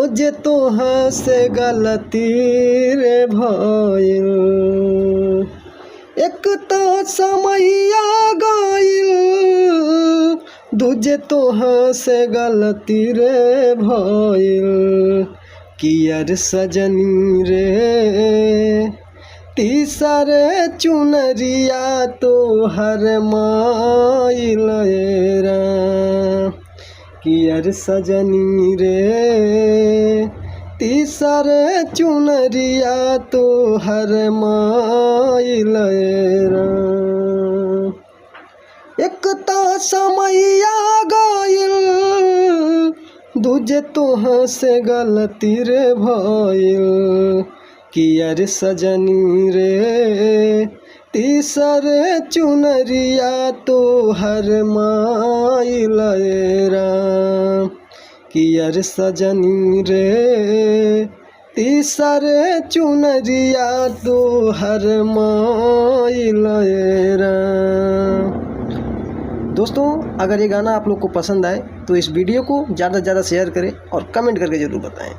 रोजे तोहाँ से गलती रे भइल, एक तो समैया गइल, दूजे तोहाँ से गलती रे भइल। कियर सजनी रे तीसरे चुनरिया तोहर माइल रा, कियर सजनी रे तीसरे चुनरिया तोहर माइल रा। एक तो समैया गइल, दूजे तोहाँ से गलती रे भइल। कियर सजनी रे तीसरे चुनरिया तोहर माइल रा, कियर सजनी रे तीसरे चुनरिया तोहर माइल रा। दोस्तों, अगर ये गाना आप लोग को पसंद आए तो इस वीडियो को ज़्यादा से ज़्यादा शेयर करें और कमेंट करके ज़रूर बताएं।